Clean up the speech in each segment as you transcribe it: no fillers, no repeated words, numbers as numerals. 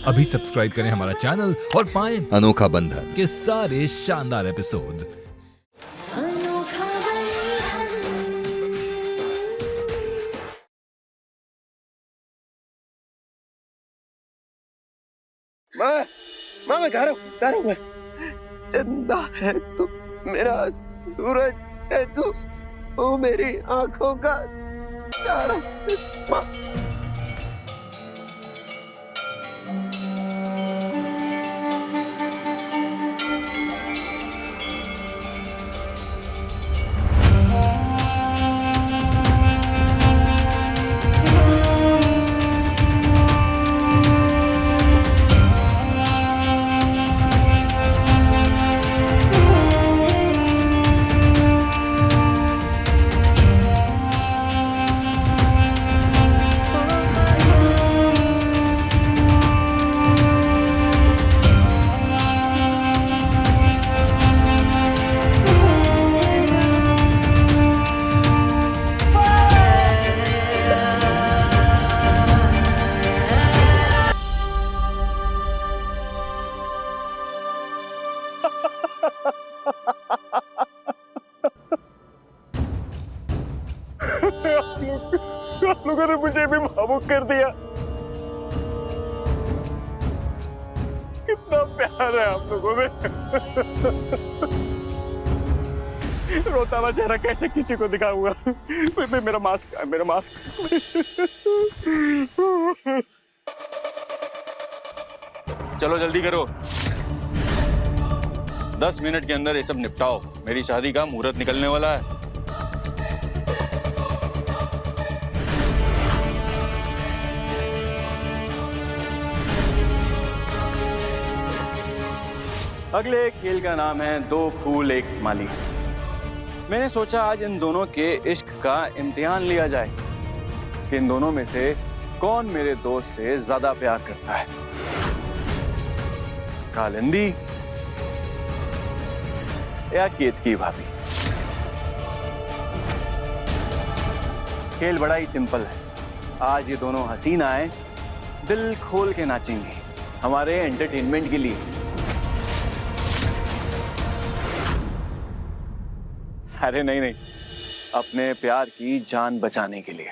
अभी सब्सक्राइब करें हमारा चैनल और पाएं अनोखा बंधन के सारे शानदार एपिसोड्स। अनोखा बंधन। मैं गा रहा हूँ मैं। चंदा है तू, मेरा सूरज है तू, ओ मेरी आंखों का तारा। माँ आप लोगों ने मुझे भी भावुक कर दिया। कितना प्यार है आप लोगों में। रोता हुआ चेहरा कैसे किसी को दिखाऊंगा। मेरा मास्क, मेरा मास्क। चलो जल्दी करो, 10 मिनट के अंदर ये सब निपटाओ। मेरी शादी का मुहूर्त निकलने वाला है। अगले खेल का नाम है 2 फूल 1 माली। मैंने सोचा आज इन दोनों के इश्क का इम्तिहान लिया जाए कि इन दोनों में से कौन मेरे दोस्त से ज्यादा प्यार करता है, कालिंदी या केतकी भाभी। खेल बड़ा ही सिंपल है। आज ये दोनों हसीनाएं दिल खोल के नाचेंगी हमारे एंटरटेनमेंट के लिए। अरे नहीं नहीं, अपने प्यार की जान बचाने के लिए।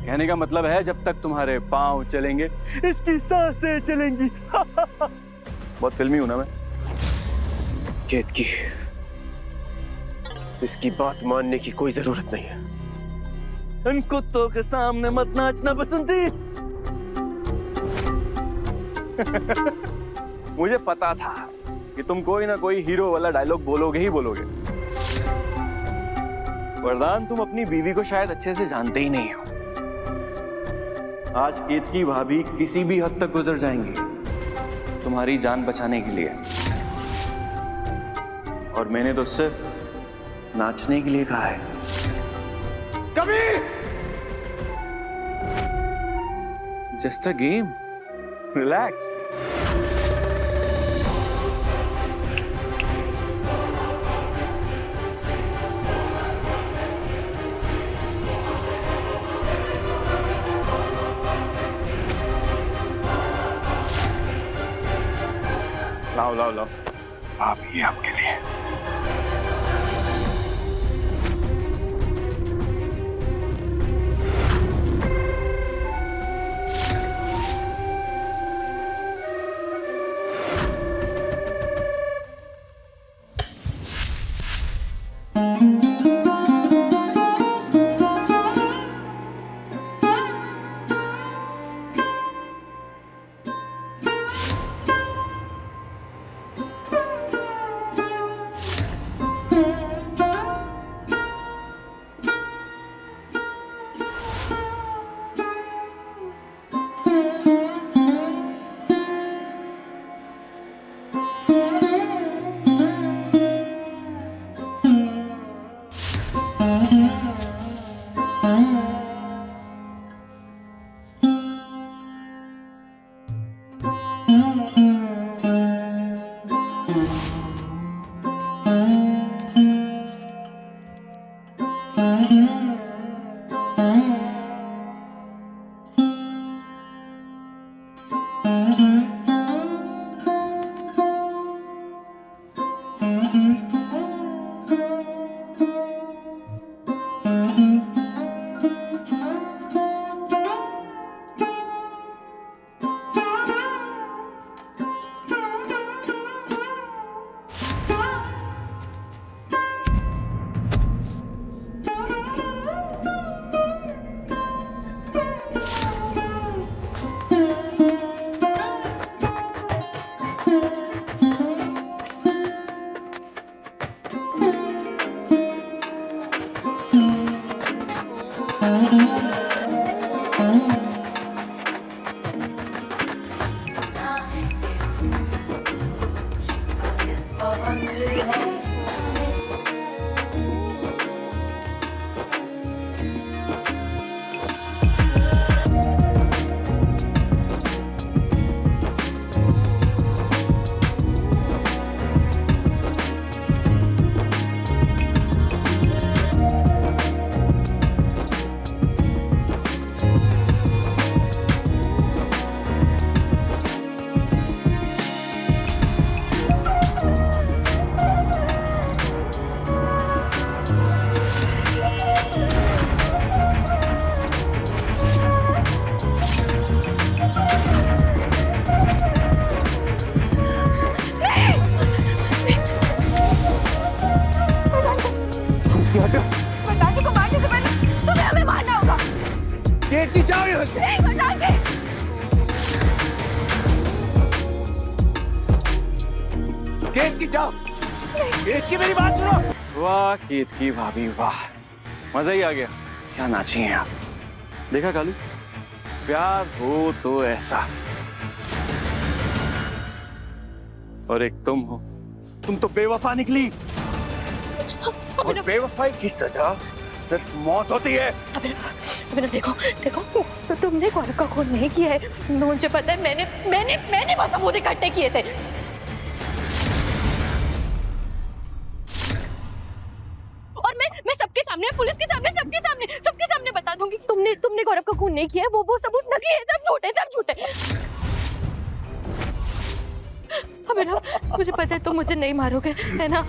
कहने का मतलब है जब तक तुम्हारे पांव चलेंगे इसकी सांसें चलेंगी। बहुत फिल्मी हूं ना मैं। केतकी, इसकी बात मानने की कोई जरूरत नहीं है। इन कुत्तों के सामने मत नाचना बसंती। मुझे पता था कि तुम कोई ना कोई हीरो वाला डायलॉग बोलोगे ही बोलोगे। वरदान, तुम अपनी बीवी को शायद अच्छे से जानते ही नहीं हो। आज केतकी भाभी किसी भी हद तक गुजर जाएंगी तुम्हारी जान बचाने के लिए, और मैंने तो सिर्फ नाचने के लिए कहा है। कभी जस्ट अ गेम, रिलैक्स। लाओ लाओ लाओ, आप ये आपके लिए। प्रधान को मारने से पहले तुम्हें हमें मारना होगा। गेट की जाओ यहाँ से। नहीं प्रधान जी। गेट की जाओ। गेट की मेरी बात सुनो। वाह केतकी भाभी वाह, मजा ही आ गया। क्या नाची हैं आप। देखा कालू, प्यार हो तो ऐसा। और एक तुम हो, तुम तो बेवफा निकली। और बेवफाई की सजा सिर्फ मौत होती है। अभिनव देखो देखो, तो तुमने गौरव का खून नहीं किया है। मुझे पता है, मैंने वो सबूत इकट्ठे किए थे। और मैं सबके सामने, पुलिस के सामने, सबके सामने बता दूंगी तुमने गौरव का खून नहीं किया है। वो सबूत नकली है, सब झूठे। अभिनव मुझे पता है तुम मुझे नहीं मारोगे, है ना?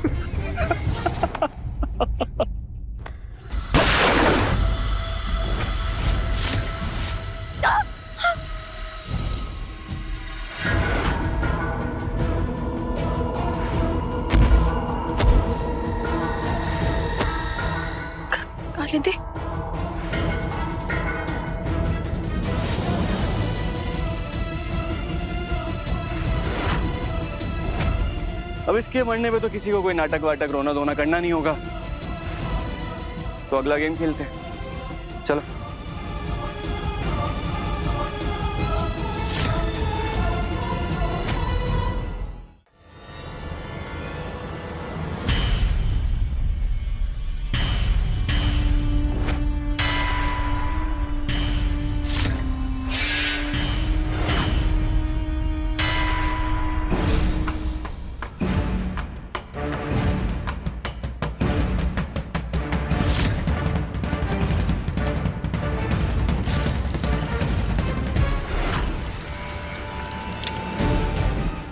कालिंदी, अब इसके मरने पे तो किसी को कोई नाटक वाटक रोना धोना करना नहीं होगा, तो अगला गेम खेलते हैं। चलो।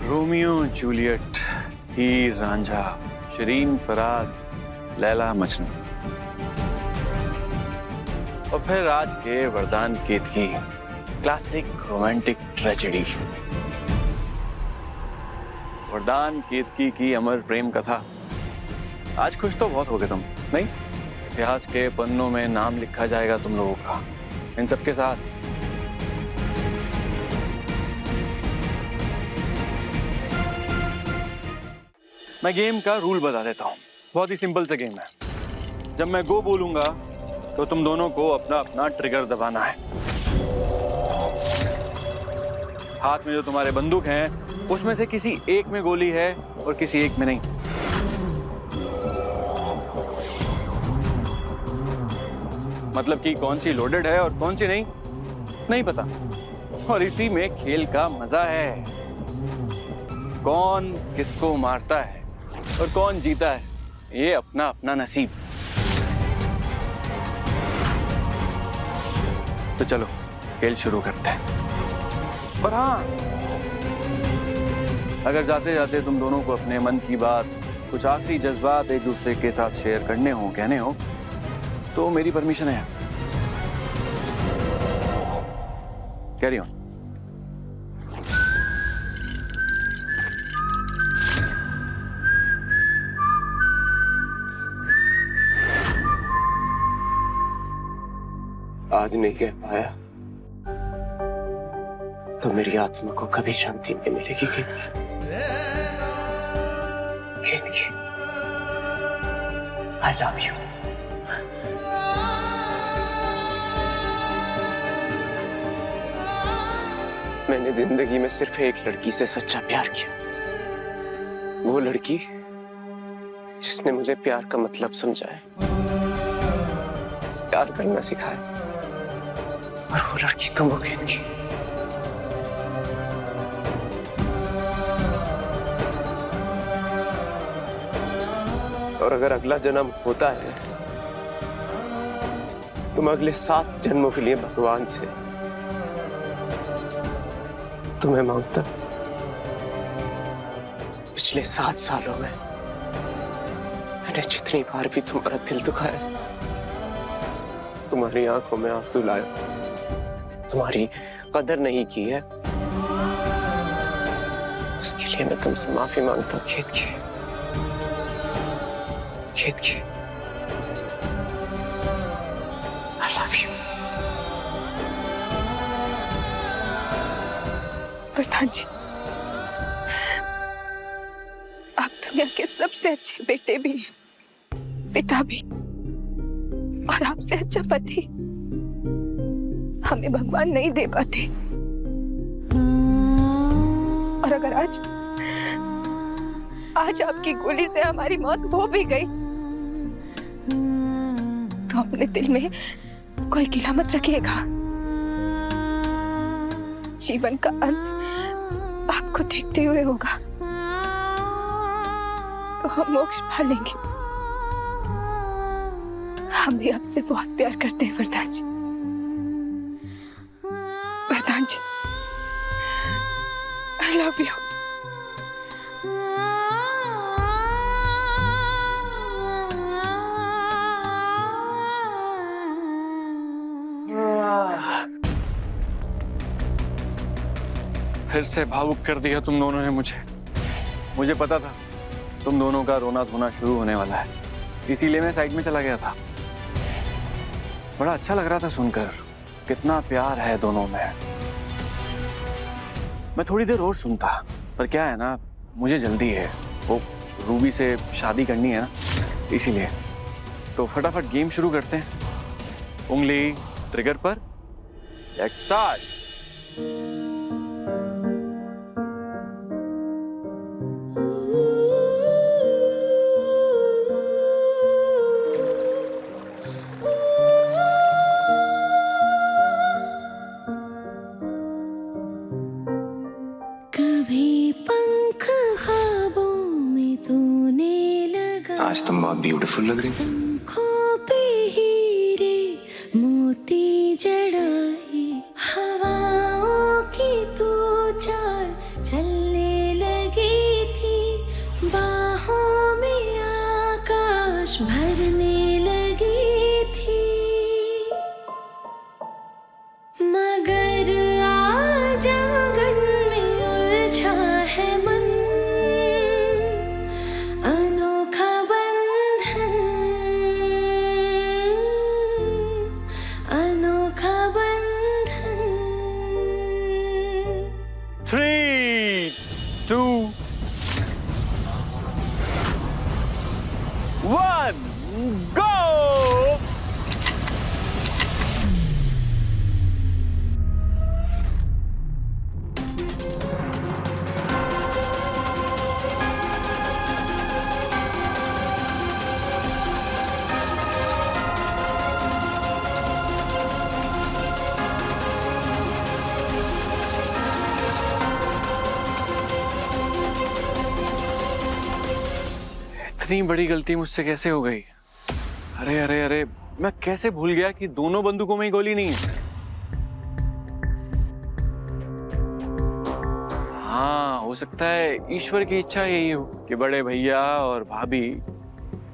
रोमियो जूलियट, हीर रांझा, शरीन फराद, लैला मजनू, और फिर आज के वरदान केतकी, क्लासिक रोमांटिक ट्रेजेडी। वरदान केतकी की अमर प्रेम कथा। आज खुश तो बहुत हो गए तुम, नहीं? इतिहास के पन्नों में नाम लिखा जाएगा तुम लोगों का, इन सबके साथ। मैं गेम का रूल बता देता हूँ, बहुत ही सिंपल सा गेम है। जब मैं गो बोलूंगा तो तुम दोनों को अपना अपना ट्रिगर दबाना है। हाथ में जो तुम्हारे बंदूक हैं उसमें से किसी एक में गोली है और किसी एक में नहीं। मतलब कि कौन सी लोडेड है और कौन सी नहीं पता। और इसी में खेल का मजा है, कौन किसको मारता है और कौन जीता है, ये अपना अपना नसीब। तो चलो खेल शुरू करते हैं। और हाँ, अगर जाते जाते तुम दोनों को अपने मन की बात, कुछ आखिरी जज्बात एक दूसरे के साथ शेयर करने हो, कहने हो, तो मेरी परमिशन है। Carry on. आज नहीं कह पाया तो मेरी आत्मा को कभी शांति नहीं मिलेगी। केतकी, केतकी, आई लव यू। मैंने जिंदगी में सिर्फ एक लड़की से सच्चा प्यार किया, वो लड़की जिसने मुझे प्यार का मतलब समझाया, प्यार करना सिखाया, और वो लड़की तुम हो केतकी। और अगर अगला जन्म होता है तुम अगले 7 जन्मों के लिए भगवान से तुम्हें मांगता। पिछले 7 सालों में मैंने जितनी बार भी तुम्हारा दिल दुखाया, तुम्हारी आंखों में आंसू लाया, तुम्हारी कदर नहीं की है, उसके लिए मैं तुमसे माफी मांगता हूं केतकी। केतकी, I love you। प्रधान जी, आप दुनिया के सबसे अच्छे बेटे भी हैं, पिता भी, और आपसे अच्छा पति हमें भगवान नहीं दे पाते। और अगर आज आपकी गोली से हमारी मौत हो भी गई तो अपने दिल में कोई गिला मत रखिएगा। जीवन का अंत आपको देखते हुए होगा तो हम मोक्ष पा लेंगे। हम भी आपसे बहुत प्यार करते हैं प्रधान जी। प्रधान जी, I love you। फिर से भावुक कर दिया तुम दोनों ने मुझे। मुझे पता था तुम दोनों का रोना धोना शुरू होने वाला है, इसीलिए मैं साइड में चला गया था। बड़ा अच्छा लग रहा था सुनकर, कितना प्यार है दोनों में। मैं थोड़ी देर और सुनता, पर क्या है ना, मुझे जल्दी है, वो रूबी से शादी करनी है ना, इसीलिए। तो फटाफट गेम शुरू करते हैं। उंगली ट्रिगर पर, लेट्स स्टार्ट। कभी पंख ख्वाबों में तूने लगा, आज तुम बहुत ब्यूटीफुल लग रही हो। आँखों पे हीरे मोती जड़ाए, हवाओं की तू चाल चलने लगी थी, बाहों में आकाश भरने लगी थी, मगर आज आंगन में उलझा है मन, अनोखा बंधन, अनोखा बंधन। 3, 2, 1, go! इतनी बड़ी गलती मुझसे कैसे हो गई? अरे अरे अरे, मैं कैसे भूल गया कि दोनों बंदूकों में ही गोली नहीं है। हाँ, हो सकता है ईश्वर की इच्छा यही हो कि बड़े भैया और भाभी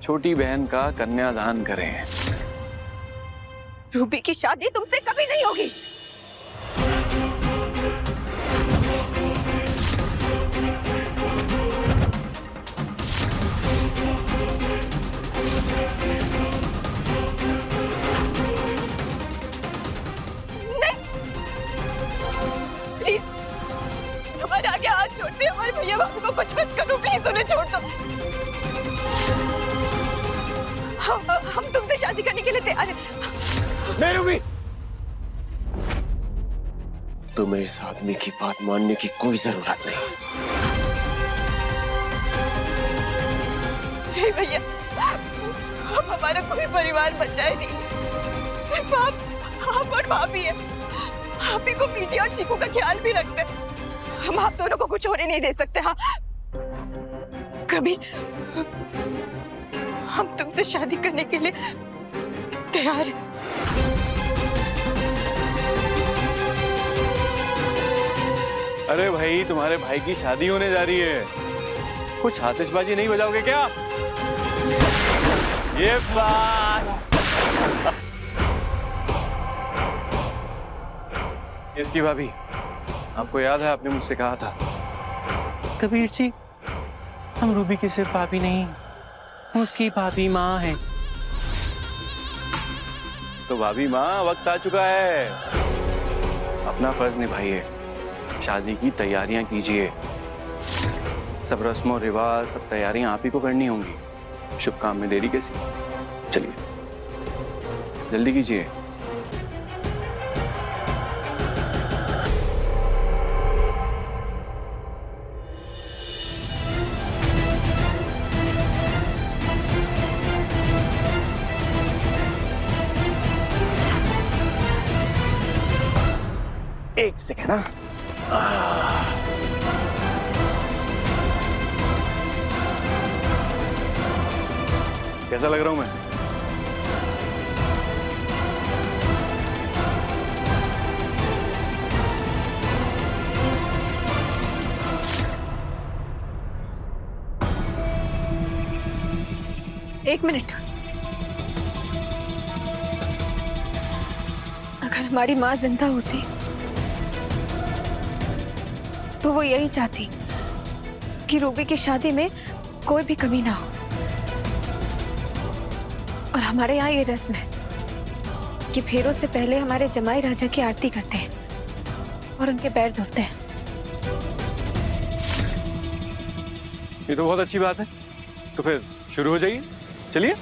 छोटी बहन का कन्यादान करें। रूबी की शादी तुमसे कभी नहीं होगी। प्लीज हमारे आगे हाथ छोड़ते, हमारे भैया बाबू को कुछ मत करो, प्लीज उन्हें छोड़ दो। हम तुमसे शादी करने के लिए तैयार हैं। नहीं रूबी, तुम्हें इस आदमी की बात मानने की कोई जरूरत नहीं। जय भैया, अब हमारा कोई परिवार बचा ही नहीं, सिर्फ आप और भाभी है। भाभी को पीटी और चीकू का ख्याल भी रखते हैं। हम आप दोनों को कुछ होने नहीं दे सकते। हाँ, कभी हम तुमसे शादी करने के लिए तैयार हैं। अरे भाई, तुम्हारे भाई की शादी होने जा रही है, कुछ आतिशबाजी नहीं बजाओगे क्या? ये बात इसकी भाभी, आपको याद है आपने मुझसे कहा था, कबीर जी हम रूबी की सिर्फ भाभी नहीं, उसकी भाभी माँ है। तो भाभी माँ, वक्त आ चुका है, अपना फर्ज निभाइए, शादी की तैयारियां कीजिए। सब रस्मों रिवाज, सब तैयारियां आप ही को करनी होंगी। शुभ काम में देरी कैसी? चलिए जल्दी कीजिए। एक सेकेंड। कैसा लग रहा हूं मैं? एक मिनट, अगर हमारी माँ जिंदा होती तो वो यही चाहती कि रूबी की शादी में कोई भी कमी ना हो। और हमारे यहाँ ये रस्म है कि फेरों से पहले हमारे जमाई राजा की आरती करते हैं और उनके पैर धोते हैं। ये तो बहुत अच्छी बात है, तो फिर शुरू हो जाइए, चलिए।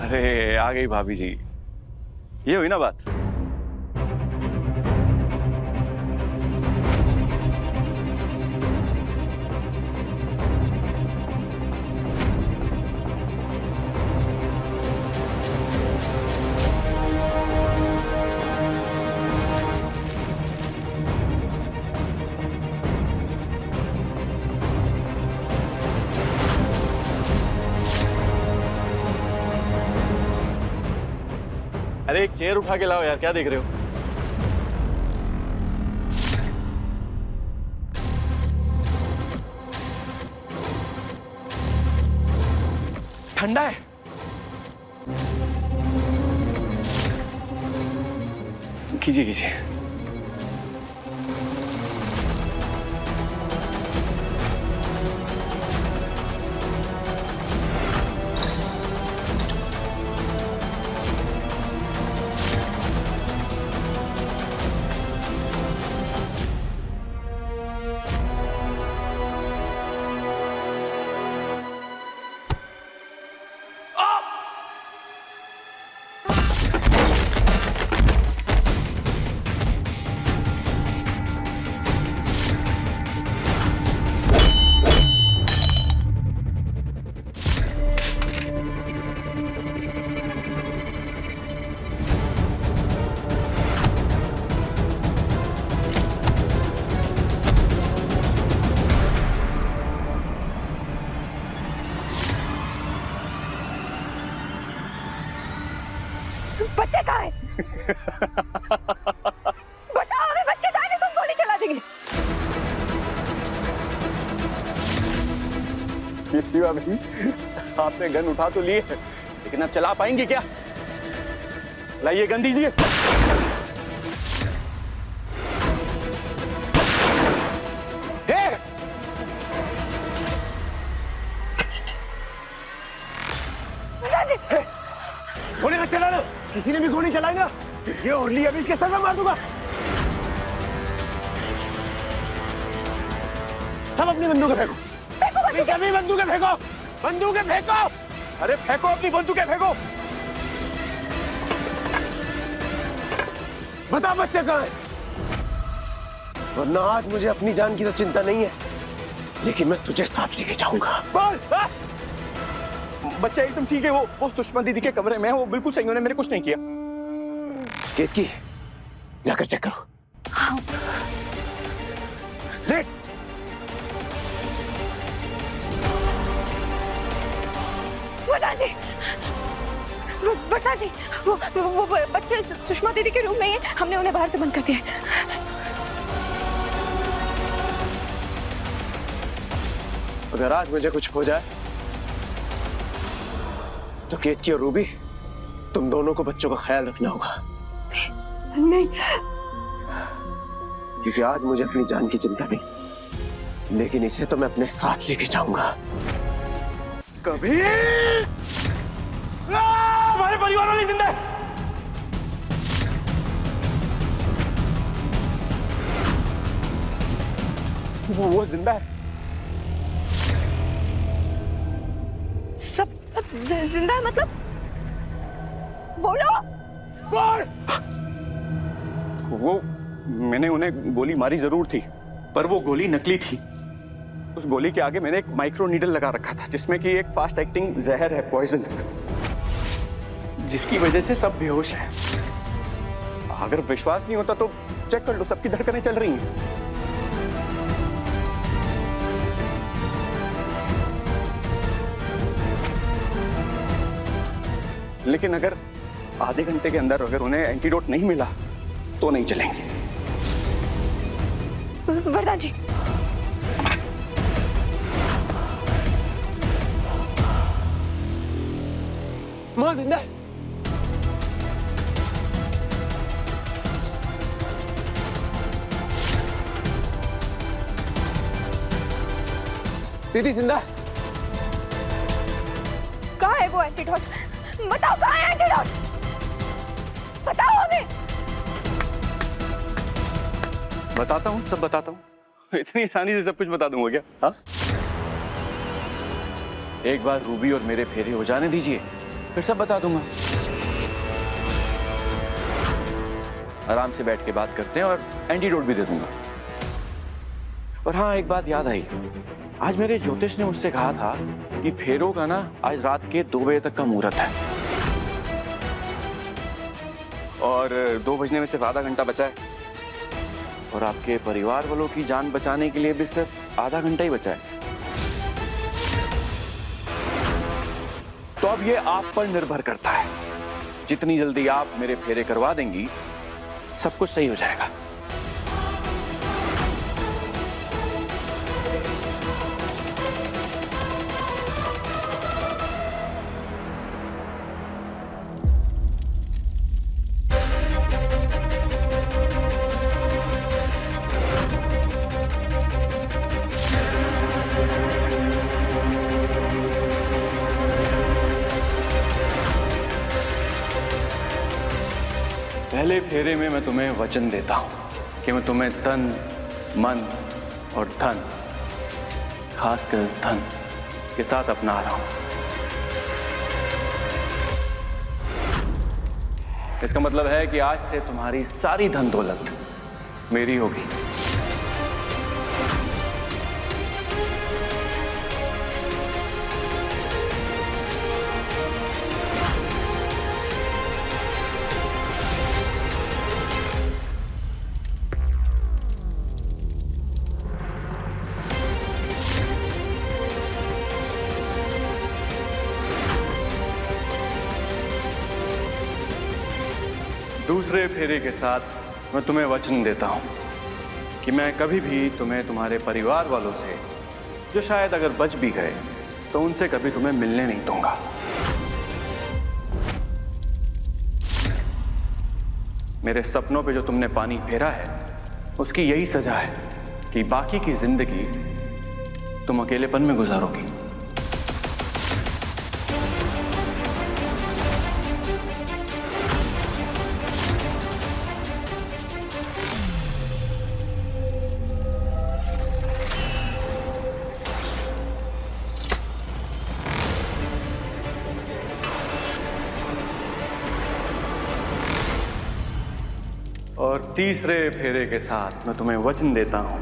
अरे आ गई भाभी जी, ये हुई ना बात। अरे एक चेयर उठा के लाओ यार, क्या देख रहे हो? ठंडा है। कीजिए कीजिए। बताओ हमें बच्चे कहाँ हैं, तुम गोली चला देंगे। ये शिवा भाई, आपने गन उठा तो लिए लेकिन अब चला पाएंगे क्या? लाइए गन दीजिए। गोली मत चला लो, किसी ने भी गोली चलाई ना, ये उड़ली अभी इसके सर में मार दूंगा। सब अपनी बंदूकें फेंको, अपनी बंदूकें फेंको, बंदूकें फेंको। अरे फेंको, अपनी बंदूकें फेंको। बता बच्चे कहाँ है, वरना आज मुझे अपनी जान की तो चिंता नहीं है, लेकिन मैं तुझे सांप लेके जाऊंगा। बोल। बच्चा एकदम ठीक है, वो सुषमा दीदी के कमरे में है, वो बिल्कुल सही, उन्होंने मेरे कुछ नहीं किया। केतकी, जाकर चेक करो। हाँ। लेट। बता जी, वो बच्चे सुषमा दीदी के रूम में है, हमने उन्हें बाहर से बंद कर दिया है। अगर आज मुझे कुछ हो जाए तो केतकी और रूबी, तुम दोनों को बच्चों का ख्याल रखना होगा। नहीं, क्योंकि आज मुझे अपनी जान की चिंता नहीं, लेकिन इसे तो मैं अपने साथ लेके जाऊंगा। कभी हमारे परिवार वाले जिंदा है। वो जिंदा है। सब जिंदा है मतलब? बोलो। बोल। वो, मैंने उन्हें गोली मारी जरूर थी, पर वो गोली नकली थी। उस गोली के आगे मैंने एक माइक्रो नीडल लगा रखा था, जिसमें कि एक फास्ट एक्टिंग जहर है, पॉइजन, जिसकी वजह से सब बेहोश हैं। अगर विश्वास नहीं होता तो चेक कर लो, सबकी धड़कनें चल रही हैं। लेकिन अगर आधे घंटे के अंदर अगर उन्हें एंटीडोट नहीं मिला तो नहीं चलेंगे। वरदान जी, माँ जिंदा है। दीदी जिंदा है। कहाँ है वो एंटीडोट? बताओ कहाँ है एंटीडोट? बताओ हमें। बताता हूँ, सब बताता हूँ। इतनी आसानी से सब कुछ बता दूंगा क्या? हाँ, एक बार रूबी और मेरे फेरे हो जाने दीजिए, फिर सब बता दूंगा। आराम से बैठ के बात करते हैं और एंटीडोट भी दे दूंगा। और हाँ, एक बात याद आई, आज मेरे ज्योतिष ने मुझसे कहा था कि फेरों का ना आज रात के 2 बजे तक का मुहूर्त है, और 2 बजने में सिर्फ आधा घंटा बचा है, और आपके परिवार वालों की जान बचाने के लिए भी सिर्फ आधा घंटा ही बचा है। तो अब ये आप पर निर्भर करता है, जितनी जल्दी आप मेरे फेरे करवा देंगी, सब कुछ सही हो जाएगा। पहले फेरे में मैं तुम्हें वचन देता हूं कि मैं तुम्हें तन, मन और धन, खासकर धन के साथ अपना रहा हूं। इसका मतलब है कि आज से तुम्हारी सारी धन दौलत मेरी होगी। दूसरे तीसरे फेरे के साथ मैं तुम्हें वचन देता हूं कि मैं कभी भी तुम्हें तुम्हारे परिवार वालों से, जो शायद अगर बच भी गए, तो उनसे कभी तुम्हें मिलने नहीं दूंगा। मेरे सपनों पे जो तुमने पानी फेरा है, उसकी यही सजा है कि बाकी की जिंदगी तुम अकेलेपन में गुजारोगी। और तीसरे फेरे के साथ मैं तुम्हें वचन देता हूं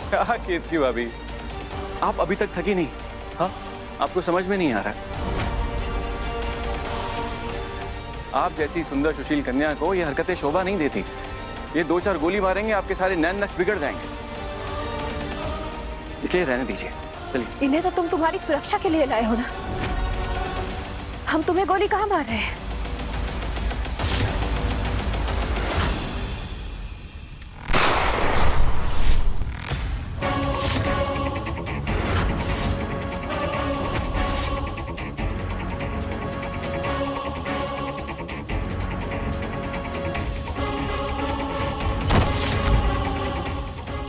क्या कीर्ति भाभी, आप अभी तक थकी नहीं? हाँ, आपको समझ में नहीं आ रहा? आप जैसी सुंदर सुशील कन्या को ये हरकतें शोभा नहीं देती। ये 2-4 गोली मारेंगे, आपके सारे नैन नक्श बिगड़ जाएंगे। इसलिए रहने दीजिए, चलिए। इन्हें तो तुम तुम्हारी सुरक्षा के लिए लाए हो ना। हम तुम्हें गोली कहाँ मार रहे हैं?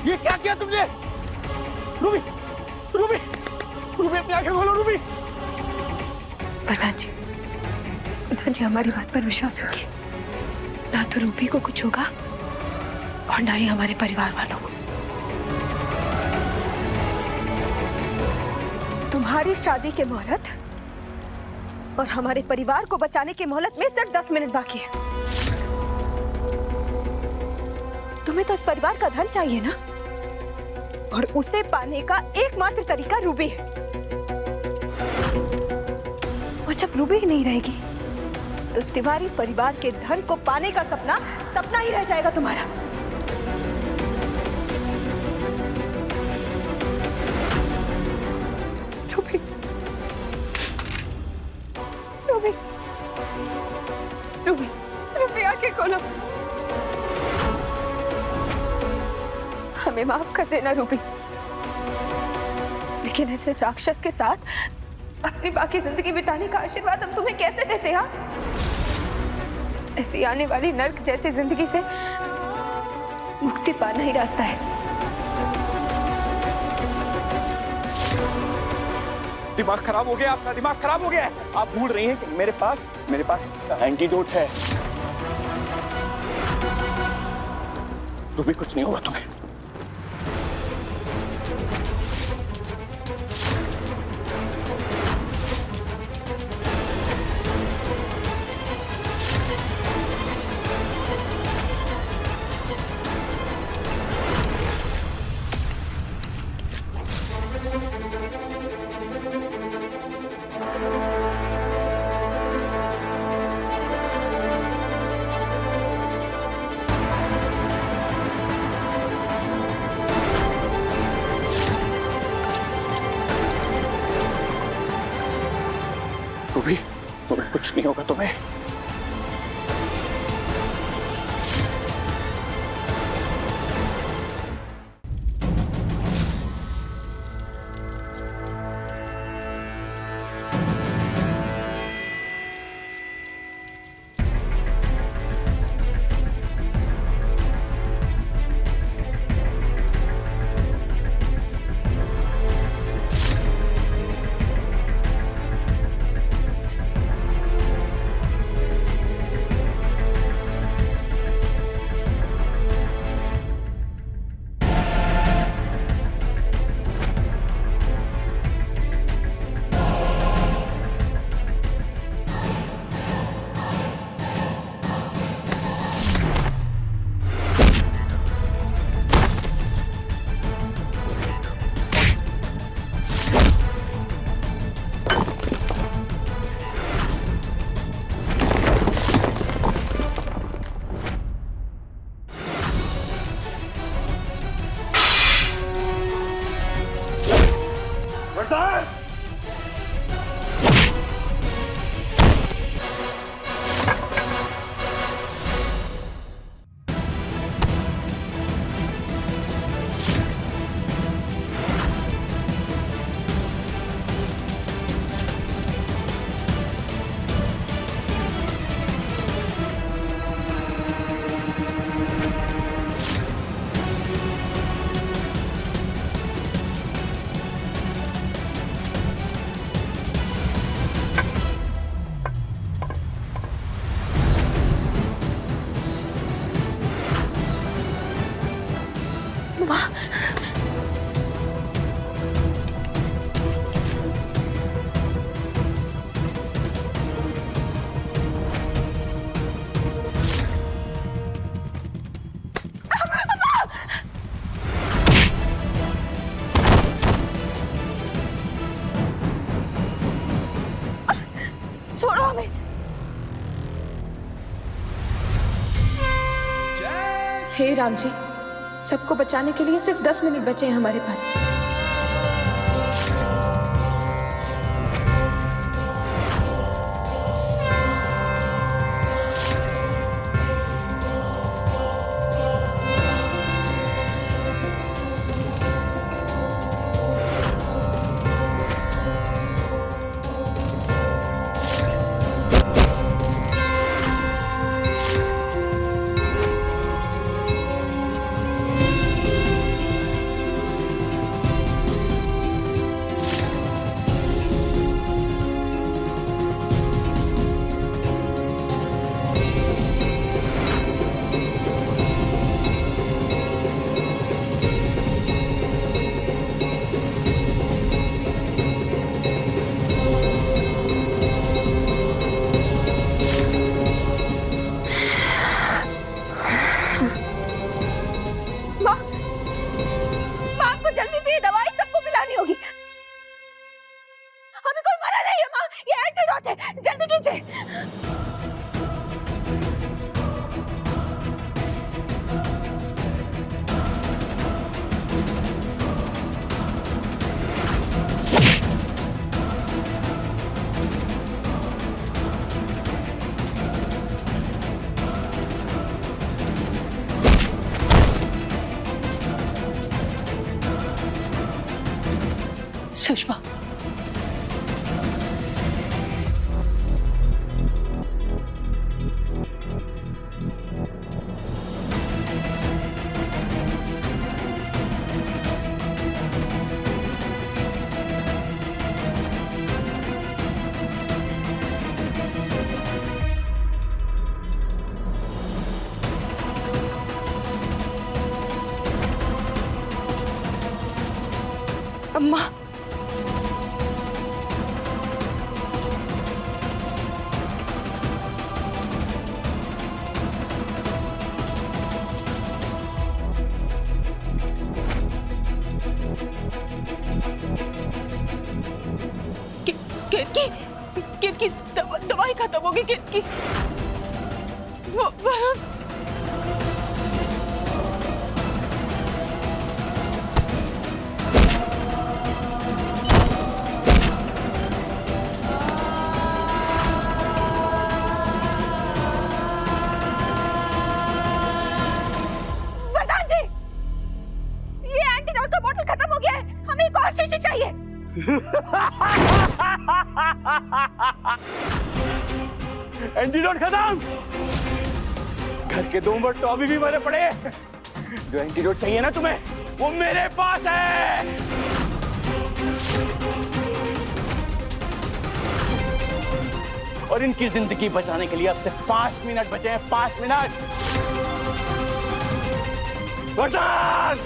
ये क्या किया तुमने? रूबी, रूबी, रूबी अपनी आंखें खोलो रूबी। प्रधान जी हमारी बात पर विश्वास रखिए। ना तो रूबी को कुछ होगा और ना ही हमारे परिवार वालों को। तुम्हारी शादी के मोहलत और हमारे परिवार को बचाने की मोहलत में सिर्फ 10 मिनट बाकी है। तुम्हें तो इस परिवार का धन चाहिए ना, और उसे पाने का एकमात्र तरीका रूबी है। और जब रूबी ही नहीं रहेगी तो तिवारी परिवार के धन को पाने का सपना ही रह जाएगा तुम्हारा। रूबी, रूबी, रूबी, रूबी आंखें खोलो। हमें माफ कर देना रूबी, लेकिन ऐसे राक्षस के साथ अपनी बाकी जिंदगी बिताने का आशीर्वाद हम तुम्हें कैसे देते हैं? ऐसी आने वाली नर्क जैसी जिंदगी से मुक्ति पाना ही रास्ता है। दिमाग खराब हो गया आपका, दिमाग खराब हो गया है। आप भूल रही हैं कि मेरे पास एंटीडोट है। रूबी, कुछ नहीं होगा तुम्हें। रूबी, तुम्हें कुछ नहीं होगा तुम्हें। वरदान! छोड़ो हमें। हे राम जी, सबको बचाने के लिए सिर्फ 10 मिनट बचे हैं हमारे पास। जल्दी कीजिए। सुषमा, अम्मा, की दवाई खत्म होगी की वरदान जी, ये एंटीडोट का बोतल खत्म हो गया है, हमें एक और शीशी चाहिए। एंटीडोट खत्म। घर के 2 मिनट तो अभी भी मरे पड़े हैं। जो एंटीडोट चाहिए ना तुम्हें, वो मेरे पास है। और इनकी जिंदगी बचाने के लिए अब सिर्फ 5 मिनट बचे हैं। 5 मिनट। वरदान!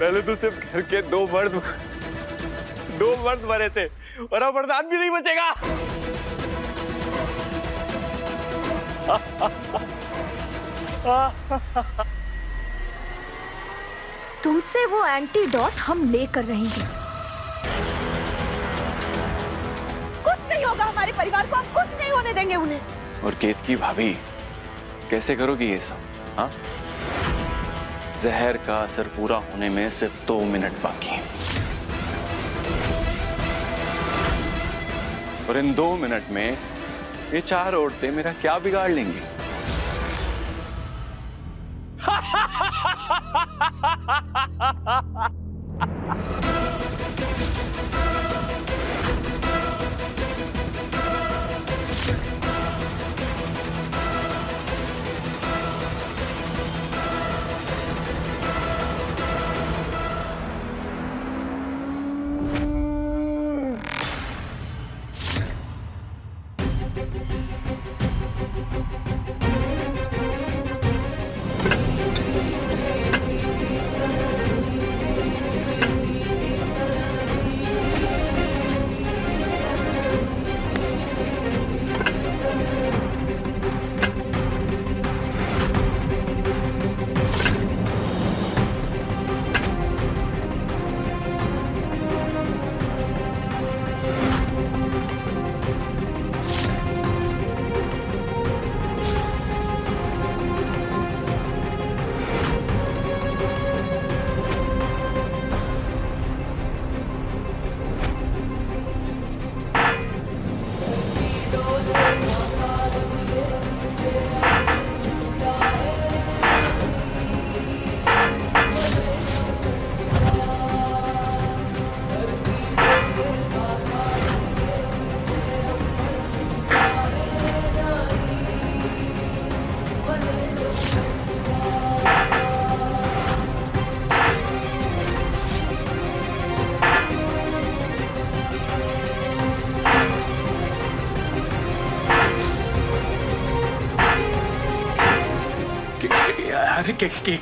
पहले तो सिर्फ घर के दो मर्द मरे थे और अब वरदान भी नहीं बचेगा। तुमसे वो एंटीडोट हम लेकर रहेंगे। कुछ नहीं होगा हमारे परिवार को, हम कुछ नहीं होने देंगे उन्हें। और केतकी भाभी, कैसे करोगी ये सब? हाँ, जहर का असर पूरा होने में सिर्फ 2 मिनट बाकी हैं। और इन 2 मिनट में ये 4 औरतें मेरा क्या बिगाड़ लेंगी?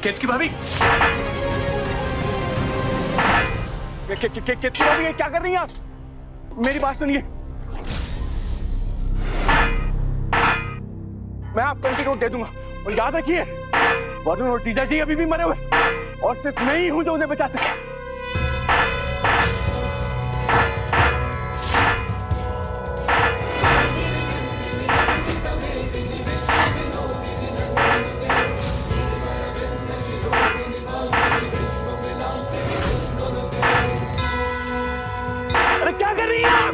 केतकी भाभी, केतकी भाभी, क्या कर रही हैं आप? मेरी बात सुनिए, मैं आपको एंटीडोट दे दूंगा और याद रखिए, वरुण और जीजा जी अभी भी मरे हुए और सिर्फ मैं ही हूं जो उन्हें बचा सके। क्या कर रही हैं आप?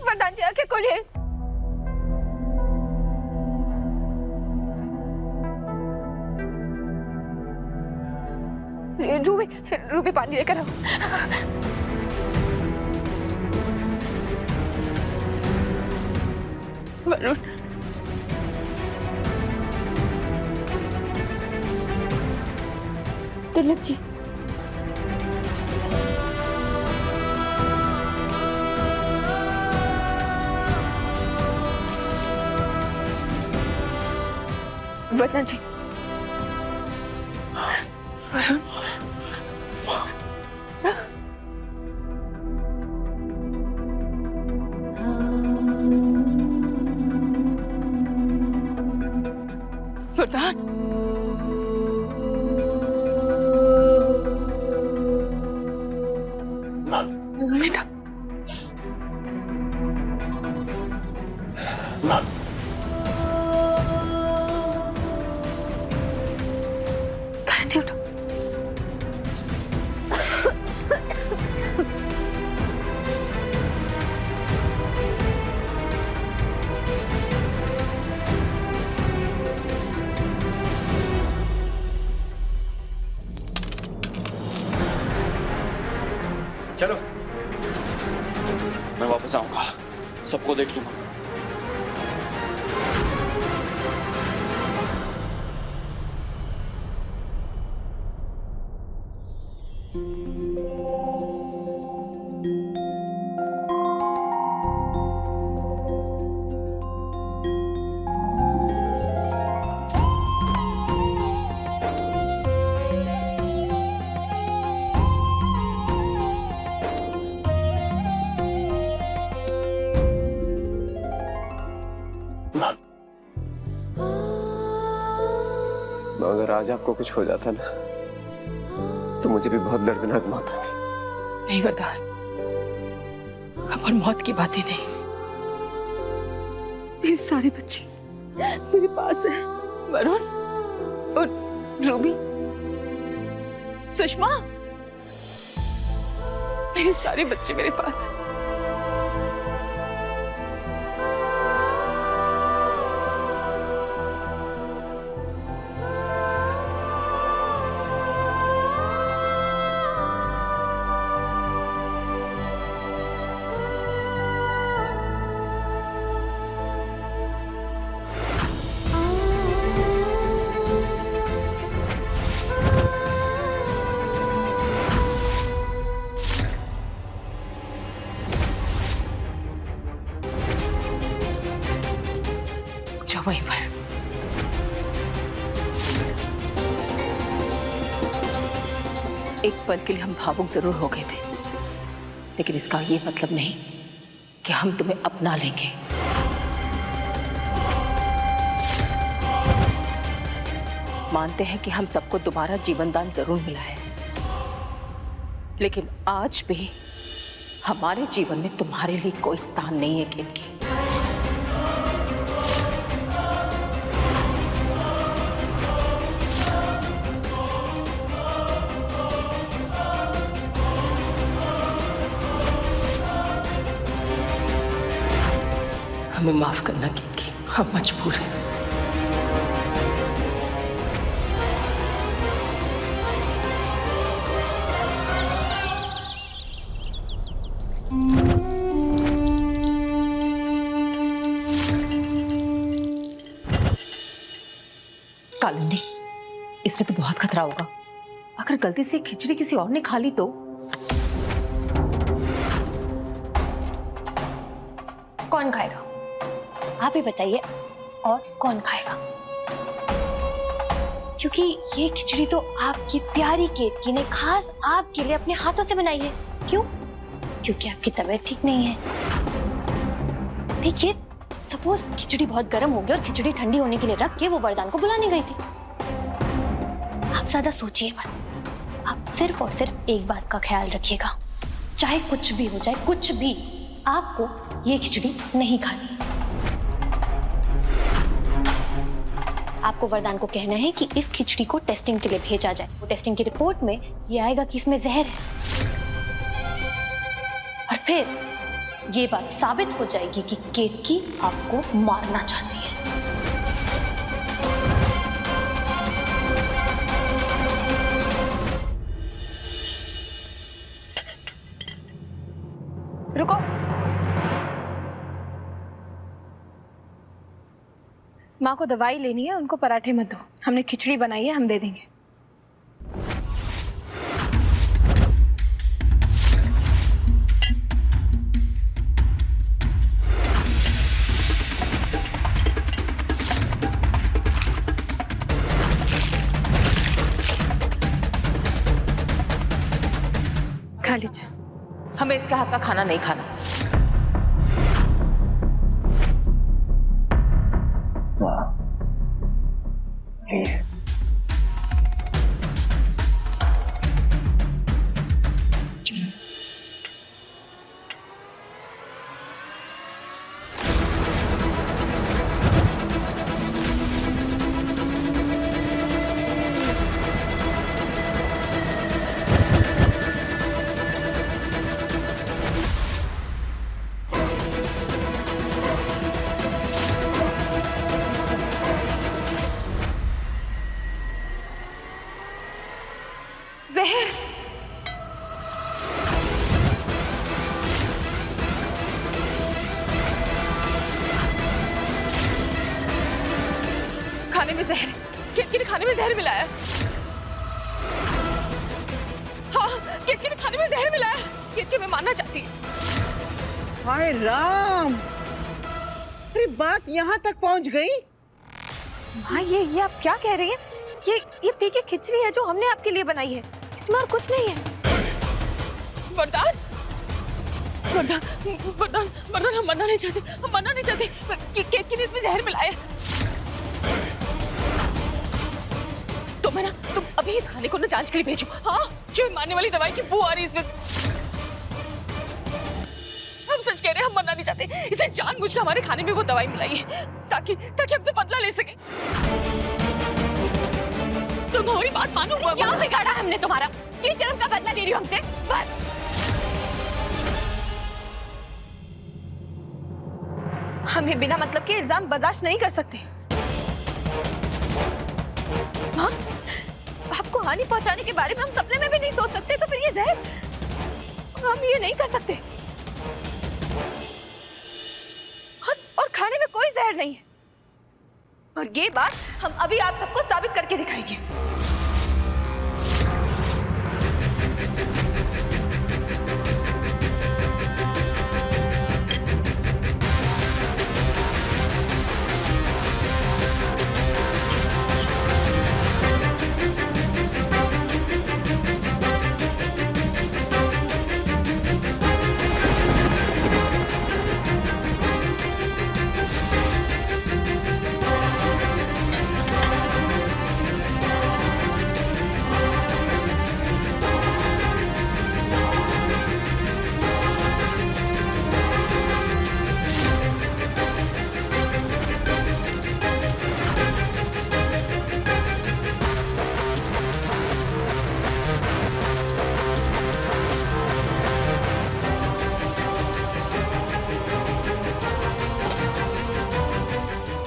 वरदान जी आंखें खोलिए। रूबी, रूबी पानी लेकर आओ। वरुण, दुर्लभ जी, वरना जी। वरुण, वरदान, बेटा, उठो। चलो, मैं वापस आऊंगा, सबको देख लूंगा। अगर आज आपको कुछ हो जाता ना तो मुझे भी बहुत दर्दनाक मौत आती। नहीं वरदान, अब और मौत की बातें नहीं। मेरे सारे बच्चे मेरे पास हैं। वरुण और रूबी, सुषमा, मेरे सारे बच्चे मेरे पास हैं। वहीं पर एक पल के लिए हम भावुक जरूर हो गए थे, लेकिन इसका ये मतलब नहीं कि हम तुम्हें अपना लेंगे। मानते हैं कि हम सबको दोबारा जीवनदान जरूर मिला है, लेकिन आज भी हमारे जीवन में तुम्हारे लिए कोई स्थान नहीं है केतकी। हमें माफ करना केतकी, हम मजबूर हैं। कालिंदी, इसमें तो बहुत खतरा होगा। अगर गलती से खिचड़ी किसी और ने खा ली तो? कौन खाएगा? आप ही बताइए, और कौन खाएगा? क्योंकि ये खिचड़ी तो आपकी प्यारी केतकी ने खास आपके लिए अपने हाथों से बनाई है। क्यों? क्योंकि आपकी तबीयत ठीक नहीं है। देखिए, सपोज खिचड़ी बहुत गर्म हो गई और खिचड़ी ठंडी होने के लिए रख के वो वरदान को बुलाने गई थी। आप ज्यादा सोचिए मत, आप सिर्फ और सिर्फ एक बात का ख्याल रखिएगा, चाहे कुछ भी हो जाए, कुछ भी, आपको ये खिचड़ी नहीं खानी। आपको वरदान को कहना है कि इस खिचड़ी को टेस्टिंग के लिए भेजा जाए। वो टेस्टिंग की रिपोर्ट में ये आएगा कि इसमें जहर है, और फिर ये बात साबित हो जाएगी कि केतकी आपको मारना चाहती है। रुको, माँ को दवाई लेनी है, उनको पराठे मत दो। हमने खिचड़ी बनाई है, हम दे देंगे। खा लीजिए। हमें इसके हाथ का खाना नहीं खाना। प्लीज। जहर। खाने में जहर। केतकी ने खाने में जहर मिलाया। हाँ, केतकी ने खाने में जहर मिलाया। केतकी मैं मानना चाहती हूँ। हाय राम, अरे बात यहाँ तक पहुँच गई। हाँ, ये आप क्या कह रही हैं? ये पी के खिचड़ी है जो हमने आपके लिए बनाई है, इसमें और कुछ नहीं है। वरदान, वरदान, वरदान, वरदान, हम मरना नहीं चाहते, हम मरना नहीं चाहते। केतकी ने इसमें जहर मिलाया। तुम अभी इस खाने को ना जांच के लिए भेजो। हाँ, जो मारने वाली दवाई की बू आ रही है इसमें। हम सच कह रहे हैं, हम मरना नहीं चाहते। इसे जानबूझ के हमारे खाने में वो दवाई मिलाई है ताकि हमसे बदला ले सके। तुम हमारी बात मानो। क्या बिगाड़ा हमने तुम्हारा? किस जन्म का बदला ले रही हो हमसे? बस। हमें बिना मतलब के इल्जाम बर्दाश्त नहीं कर सकते। हाँ? आपको हानि पहुंचाने के बारे में हम सपने में भी नहीं सोच सकते, तो फिर ये जहर, हम ये नहीं कर सकते। और खाने में कोई जहर नहीं है, और ये बात हम अभी आप सबको साबित करके दिखाएंगे।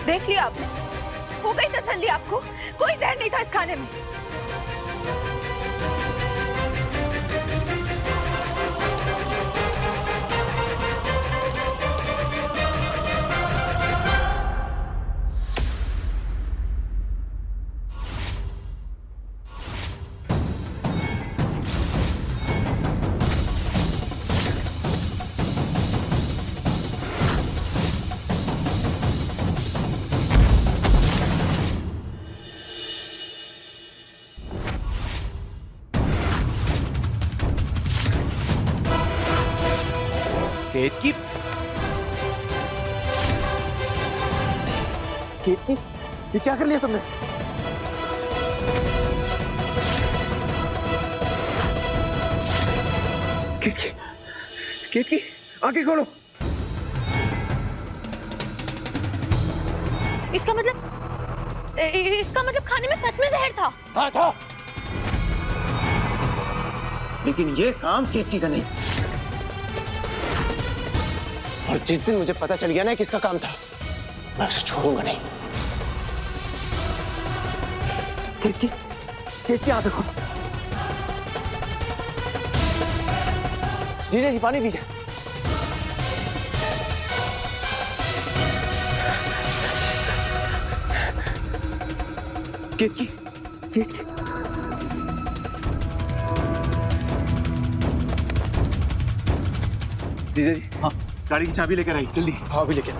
देख लिया आपने? हो गई तसल्ली आपको? कोई जहर नहीं था इस खाने में। केतकी, केतकी, ये क्या कर लिया तुमने? केतकी, केतकी, आंखें खोलो। इसका मतलब खाने में सच में जहर था। हाँ था, लेकिन ये काम केतकी का नहीं था। और जिस दिन मुझे पता चल गया ना किसका काम था, मैं उसे छोड़ूंगा नहीं। केतकी, केतकी आप देखो। जीजा जी पानी दीजिए। केतकी, केतकी। जीजा जी, हाँ, गाड़ी की चाबी लेकर आई, जल्दी। हाँ, अभी लेके।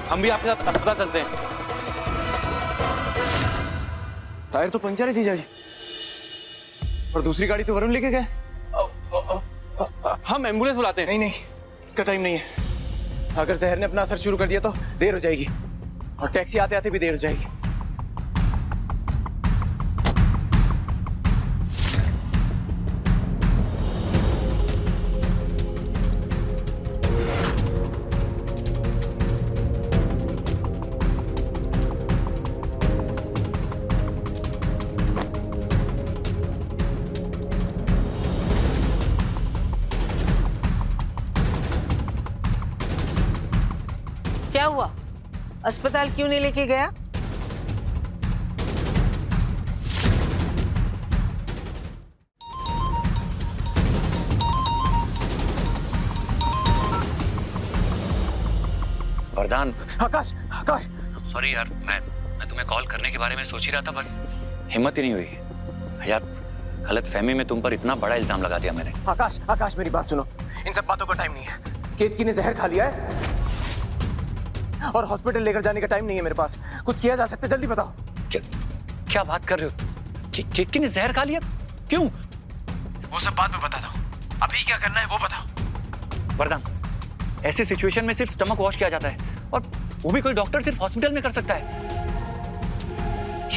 हम भी आपके साथ अस्पताल चलते हैं। टायर तो पंचर है जीजा जी, और दूसरी गाड़ी तो वरुण लेके गए। हम एम्बुलेंस बुलाते हैं। नहीं नहीं, इसका टाइम नहीं है। अगर जहर ने अपना असर शुरू कर दिया तो देर हो जाएगी, और टैक्सी आते आते भी देर हो जाएगी। क्या हुआ? अस्पताल क्यों नहीं लेके गया? वरदान, आकाश, आकाश, सॉरी यार, मैं तुम्हें कॉल करने के बारे में सोच ही रहा था, बस हिम्मत ही नहीं हुई यार। गलत फहमी में तुम पर इतना बड़ा इल्जाम लगा दिया मैंने। आकाश, आकाश मेरी बात सुनो, इन सब बातों का टाइम नहीं है। केतकी ने जहर खा लिया है और हॉस्पिटल लेकर जाने का टाइम नहीं है मेरे पास। कुछ किया जा सकता है, जल्दी बताओ। क्या बात कर रहे हो? केतकी ने जहर खा लिया? क्यों? वो सब बाद में बताता हूँ, अभी क्या करना है वो बताओ। वरदान, ऐसे सिचुएशन में सिर्फ स्टमक वॉश किया जाता है, और वो भी कोई डॉक्टर सिर्फ हॉस्पिटल में कर सकता है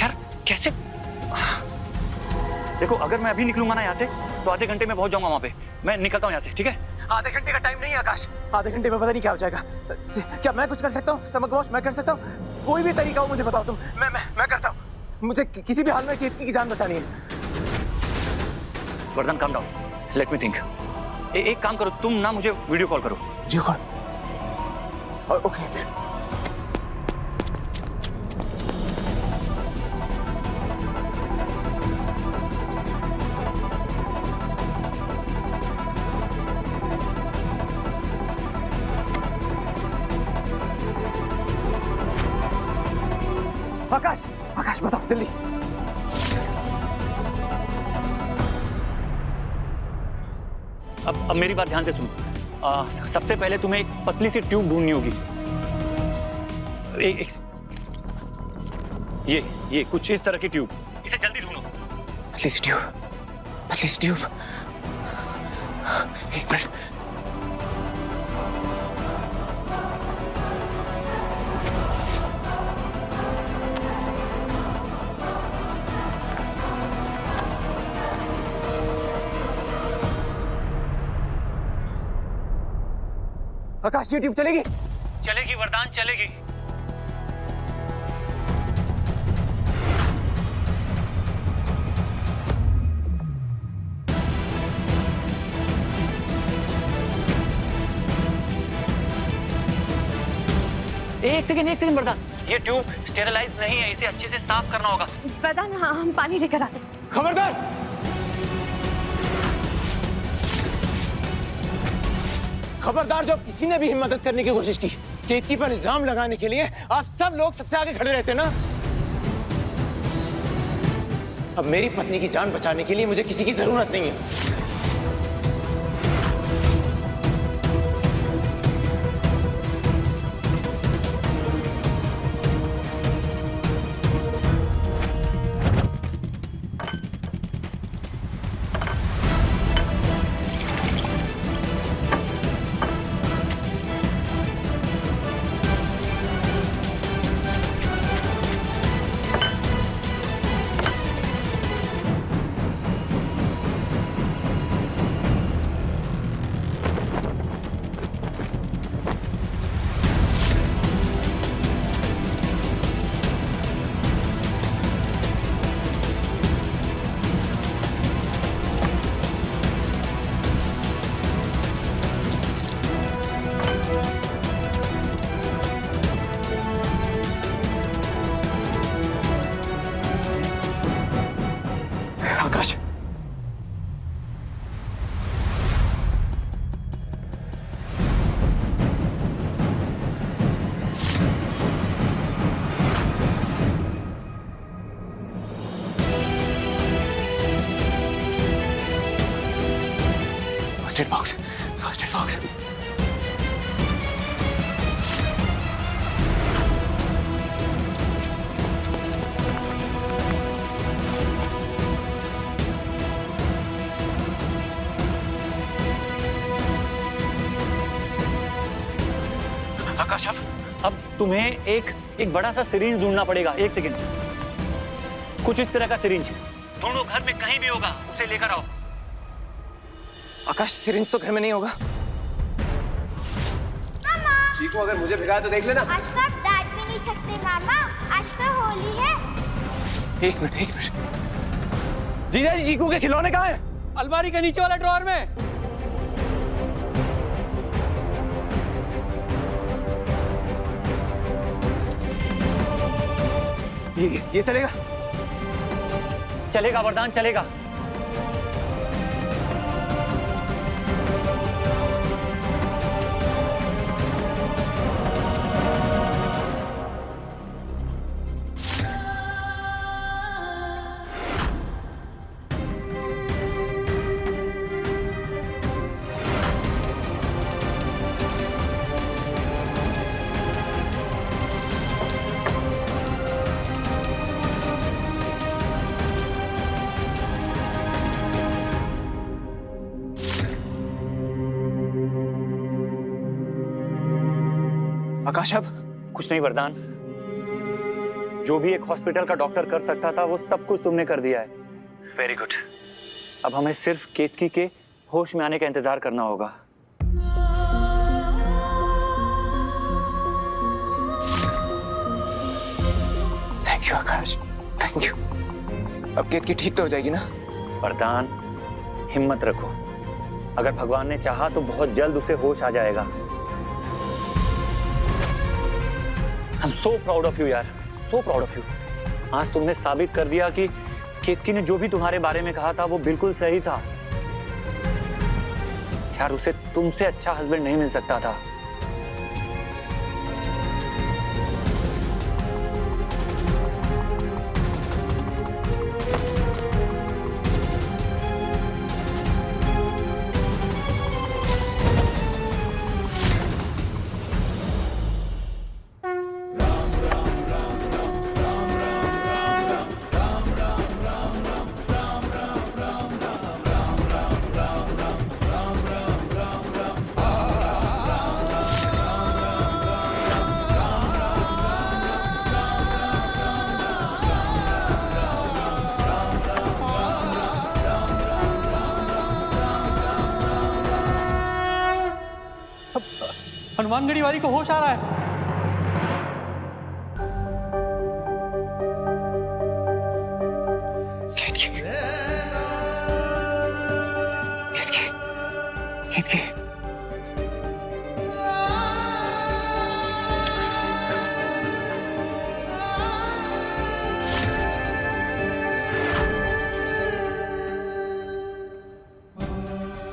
यार। कैसे? देखो, अगर मैं अभी निकलूंगा ना यहाँ से तो आधे घंटे में पहुंच जाऊंगा वहां पे। मैं निकलता हूँ यहाँ से, ठीक है? आधे घंटे का टाइम नहीं है आकाश, आधे घंटे में पता नहीं क्या हो जाएगा। क्या मैं कुछ कर सकता हूँ? स्टमक वॉश मैं कर सकता हूँ? कोई भी तरीका हो मुझे बताओ तुम, मैं करता हूँ। मुझे किसी भी हाल में केतकी की जान बचानी है। वरदान, calm down, let me think. एक काम करो, तुम ना मुझे वीडियो कॉल करो। Video call? ओके। आकाश, आकाश बताओ जल्दी। अब मेरी बात ध्यान से सुनो। सबसे पहले तुम्हें एक पतली सी ट्यूब ढूंढनी होगी। ये कुछ इस तरह की ट्यूब, इसे जल्दी ढूंढो। पतली सी ट्यूब, पतली सी ट्यूब। एक मिनट। आकाश, ये ट्यूब चलेगी? चलेगी वरदान, चलेगी। एक सेकंड वरदान, ये ट्यूब स्टेरलाइज नहीं है, इसे अच्छे से साफ करना होगा। वरदान, हाँ, हम पानी लेकर आते। खबरदार! खबरदार, जब किसी ने भी हिम्मत करने की कोशिश की केतकी पर इल्जाम लगाने के लिए, आप सब लोग सबसे आगे खड़े रहते ना। अब मेरी पत्नी की जान बचाने के लिए मुझे किसी की जरूरत नहीं है। First aid box, first aid box. Akash, अब तुम्हें एक बड़ा सा सिरिंज ढूंढना पड़ेगा। एक सेकंड, कुछ इस तरह का सिरिंज ढूंढो, घर में कहीं भी होगा, उसे लेकर आओ। आकाश, सिरिंज तो घर में नहीं होगा। चीकू अगर मुझे भिगाया तो देख लेना। आज तो आप डांट भी नहीं सकते मामा, आज तो होली है। एक मिनट। जीजा जी, चीकू के खिलौने कहाँ हैं? अलमारी के नीचे वाला ड्रॉअर में। ये चलेगा? चलेगा वरदान, चलेगा। आकाश, अब कुछ नहीं वरदान, जो भी एक हॉस्पिटल का डॉक्टर कर सकता था वो सब कुछ तुमने कर दिया है। Very good. अब हमें सिर्फ केतकी के होश में आने का इंतजार करना होगा। Thank you Akash, thank you. अब केतकी ठीक तो हो जाएगी ना? वरदान, हिम्मत रखो, अगर भगवान ने चाहा तो बहुत जल्द उसे होश आ जाएगा। I'm so proud of you यार, so proud of you। आज तुमने साबित कर दिया कि केतकी ने जो भी तुम्हारे बारे में कहा था वो बिल्कुल सही था। यार, उसे तुमसे अच्छा हस्बैंड नहीं मिल सकता था। हनुमानगढ़ी वाली को होश आ रहा है। केतकी, केतकी, केतकी।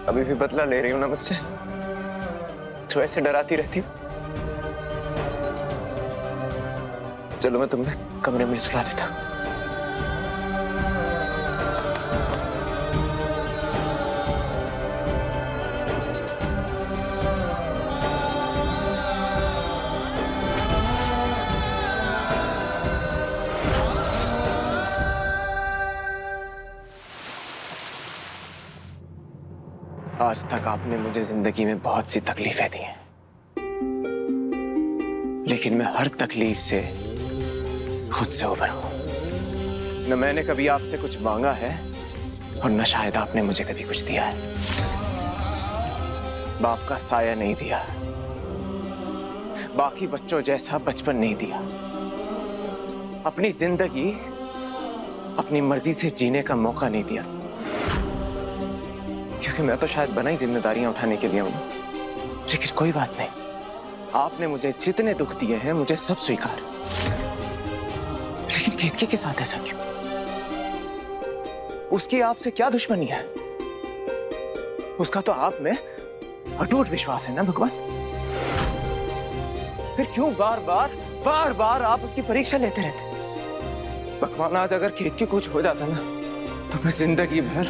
अभी भी बदला ले रही हूं ना मुझसे? तो ऐसे डराती रहती हूँ। चलो मैं तुम्हें कमरे में सुला देता हूँ। आज तक आपने मुझे जिंदगी में बहुत सी तकलीफें दी हैं, लेकिन मैं हर तकलीफ से खुद से उभरा हूं। न मैंने कभी आपसे कुछ मांगा है और न शायद आपने मुझे कभी कुछ दिया है। बाप का साया नहीं दिया, बाकी बच्चों जैसा बचपन नहीं दिया, अपनी जिंदगी अपनी मर्जी से जीने का मौका नहीं दिया, क्योंकि मैं तो शायद बना ही जिम्मेदारियां उठाने के लिए हूं। लेकिन कोई बात नहीं, आपने मुझे जितने दुख दिए हैं मुझे सब स्वीकार। लेकिन केतकी के साथ ऐसा क्यों? उसकी आपसे क्या दुश्मनी है? उसका तो आप में अटूट विश्वास है ना भगवान। फिर क्यों बार बार आप उसकी परीक्षा लेते रहते? भगवान, आज अगर केतकी कुछ हो जाता ना तो मैं जिंदगी भर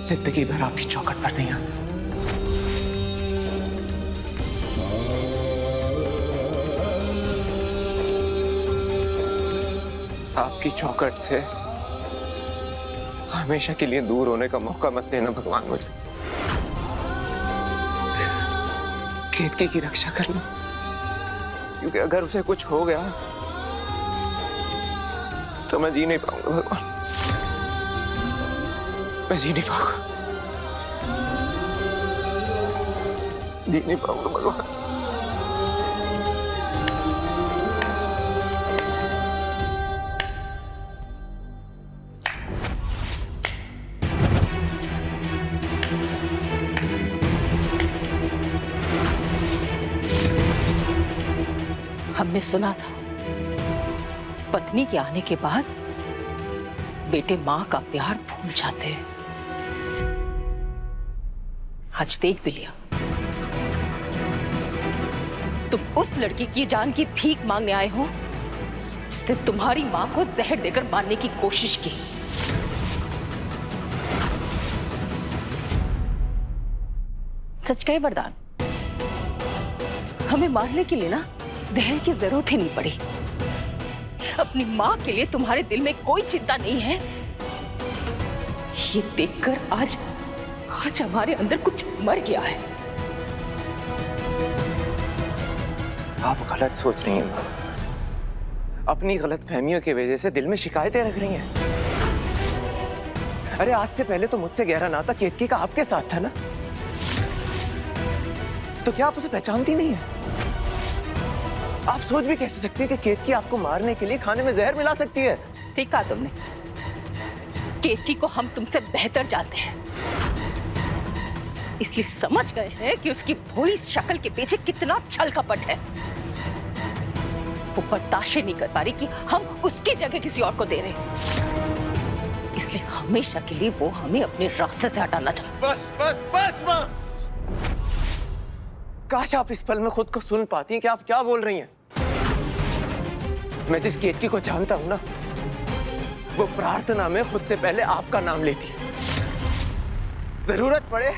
जिंदगी भर आपकी चौखट पर नहीं आता। आपकी चौखट से हमेशा के लिए दूर होने का मौका मत देना भगवान मुझे। केतकी की रक्षा करना, क्योंकि अगर उसे कुछ हो गया तो मैं जी नहीं पाऊंगा भगवान, मैं जी नहीं पाऊंगा, जी नहीं पाऊंगा भगवान। हमने सुना था पत्नी के आने के बाद बेटे मां का प्यार भूल जाते हैं। आज देख भी लिया, तुम उस लड़की की जान की भीख मांगने आए हो जिसने तुम्हारी मां को जहर देकर मारने की कोशिश की। सच कहे वरदान, हमें मारने के लिए ना जहर की जरूरत ही नहीं पड़ी। अपनी मां के लिए तुम्हारे दिल में कोई चिंता नहीं है। ये देखकर आज हमारे अंदर कुछ मर गया है। आप गलत सोच रही हैं, अपनी गलत फहमियों की वजह से दिल में शिकायतें रख रही हैं। अरे आज से पहले तो मुझसे गहरा नाता केतकी का आपके साथ था ना, तो क्या आप उसे पहचानती नहीं है? आप सोच भी कैसे सकती है कि केतकी आपको मारने के लिए खाने में जहर मिला सकती है? ठीक कहा तुमने। केतकी को हम तुमसे बेहतर जानते हैं, इसलिए समझ गए हैं कि उसकी भोली शक्ल के पीछे कितना छल कपट है। वो बर्दाश्त नहीं कर पा रही कि हम उसकी जगह किसी और को दे रहे हैं, इसलिए हमेशा के लिए वो हमें अपने रास्ते से हटाना चाहती। बस बस बस मां, काश आप इस पल में खुद को सुन पाती हैं कि आप क्या बोल रही हैं। मैं जिस केतकी को जानता हूं ना, वो प्रार्थना में खुद से पहले आपका नाम लेती है। जरूरत पड़े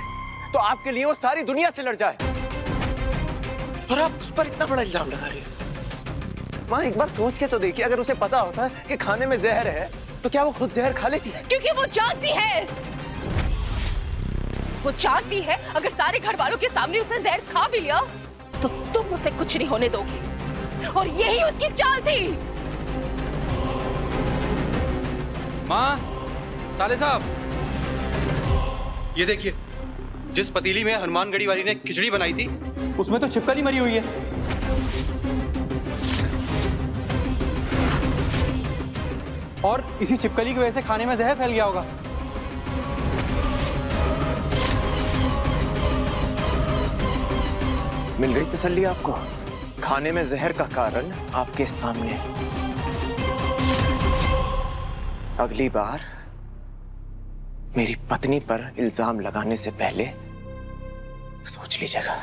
तो आपके लिए वो सारी दुनिया से लड़ जाए, और आप उस पर इतना बड़ा इल्जाम लगा रही हैं। मां एक बार सोच के तो देखिए, अगर उसे पता होता है कि खाने में जहर है तो क्या वो खुद जहर खा लेती है? क्योंकि वो जानती है, वो जानती है अगर सारे घर वालों के सामने उसने जहर खा भी लिया तो तुम उसे कुछ नहीं होने दोगी, और यही उसकी चाल थी। माँ, साले साहब, ये देखिए, जिस पतीली में हनुमानगढ़ी वाली ने खिचड़ी बनाई थी उसमें तो छिपकली मरी हुई है। और इसी छिपकली की वजह से खाने में जहर फैल गया होगा। मिल गई तसल्ली आपको? खाने में जहर का कारण आपके सामने। अगली बार मेरी पत्नी पर इल्जाम लगाने से पहले सोच लीजिएगा।